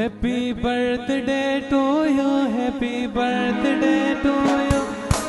Happy birthday to you, happy birthday to you.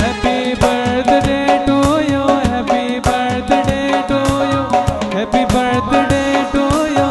Happy birthday to you, happy birthday to you, happy birthday to you.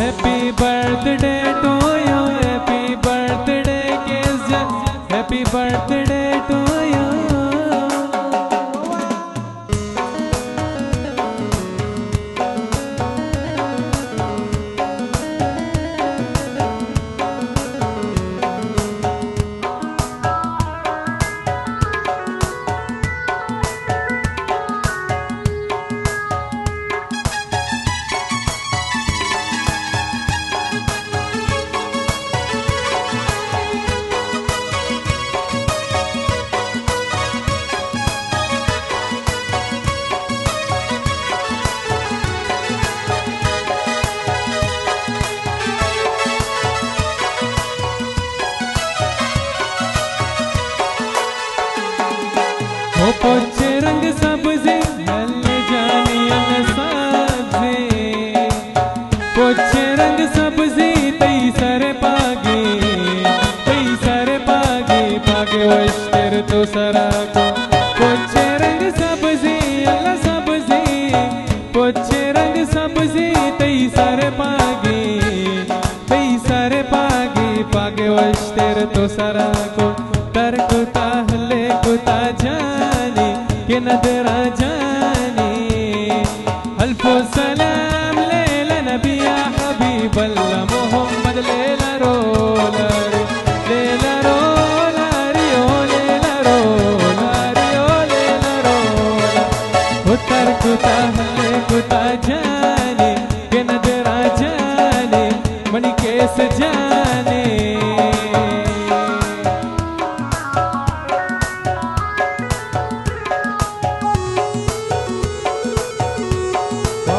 Happy birthday to you, happy birthday kiss ya, happy birthday to you. पोचे रंग सब्जी हल्ले जानी सब्जी पोचे रंग सब्जी तई सरे पागे पागे वश्तर तो सरा को पोचे रंग सब्जी अल्लाह सब्जी पोचे रंग सब्जी तई सरे पागे वश्तर तो सरा को तर कुता हले कुता जानी के नदरा जानी अल्फो सलाम लेला नबी या हबीब अल्लाह मोहम्मद लेला रोला लेला रोला रियो लेला रोला रियो लेला रोला उतर कुता हले कुता जानी के नदरा जानी मनी केस जाने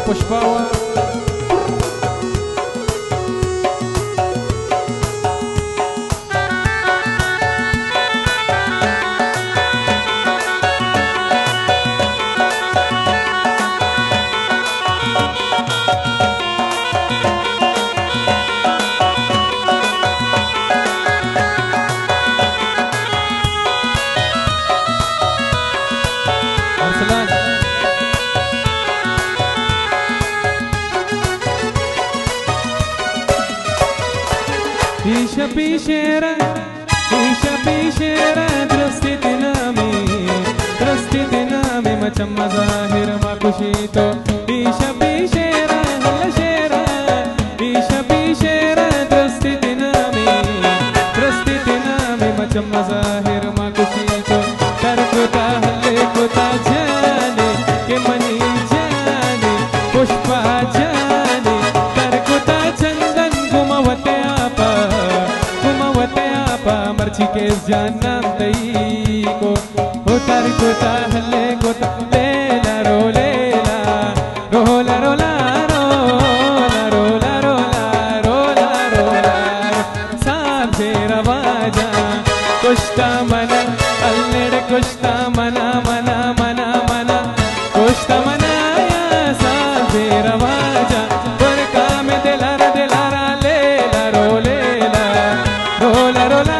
Pushpawa Isha bishera drasti dinami macam mazahir ma kushi to Isha bishera drasti dinami macam mazahir ma kushi to tarkuta halle kuta jane ke mani jane pushpa jane tarkuta chandan gumawate मर्ची के जानम तई को उतर कुता हले कुता लेला रो लेला रोला रोला रोला रोला रोला रोला रोला साब से रवाजा कुश्ता मना अल्लेड कुश्ता मना मना मना मना कुश्ता मना या साब से रवाजा बरका में दिलारा दिलारा लेला रो लेला रोला रोला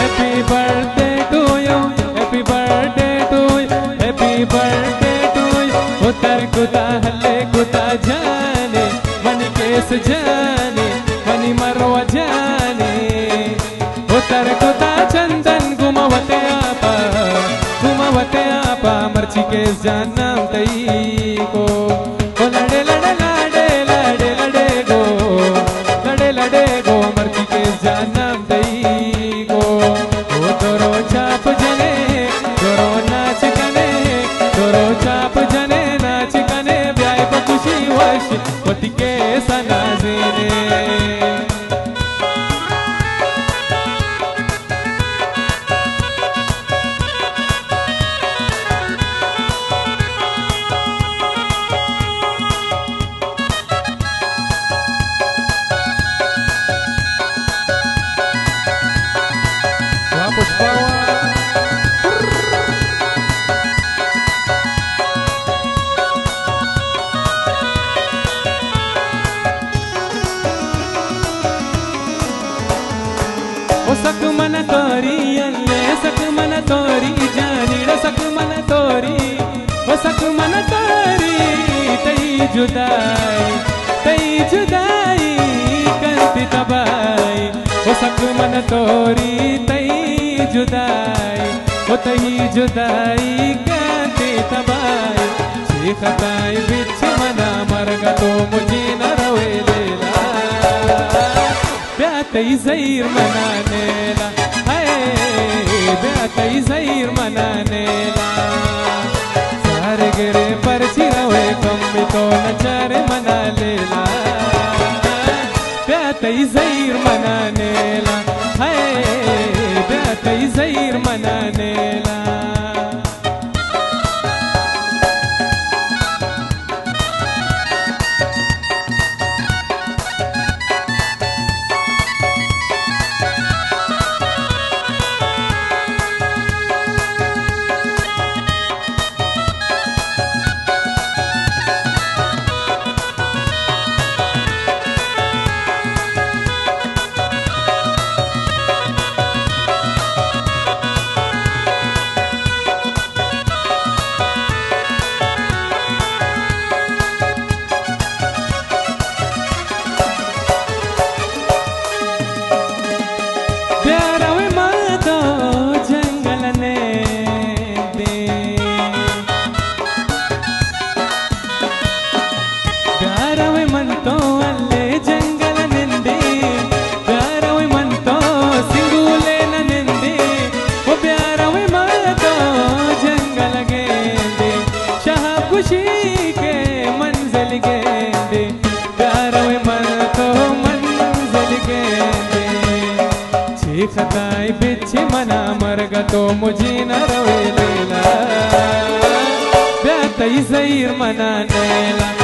Happy birthday to you, happy birthday to you, happy birthday to you. उतर कुता हल्ले कुता जाने, मनी केस जाने, मनी मरवा जाने. उतर कुता चंदन घुमावते आपा मर्ची केस जानम तई को. ओ लड़े लड़े लाडे लाडे लड़े गो, लड़े लड़े गो मर्ची केस जानम तई को. ओ तोरो चाप जने तोरो नाच कने, तोरो चाप जने नाच कने. ब्याय खुशी वश पति के सनाजेने. सक मन तोरी अल्ले सक मन तोरी जानी रे सक मन तोरी. ओ सक मन तोरी तई जुदाई करती तबाई. ओ सक मन तोरी तई जुदाई, ओ तई जुदाई करती तबाई. चीखताई बिच मना मरगा तो मुझे न रोए लेला. ब्यातई ज़हीर मनानेला, हाय ब्यातई ज़हीर मनानेला. सारे गिरे पर चिरवे कम तो नचारे मना लेला. ब्यातई ज़हीर मनानेला, हाय ब्यातई ज़हीर मनानेला. खताई बिच मना मरगा तो मुझे न रोए लेला. ब्यातई ज़हीर मनानेला.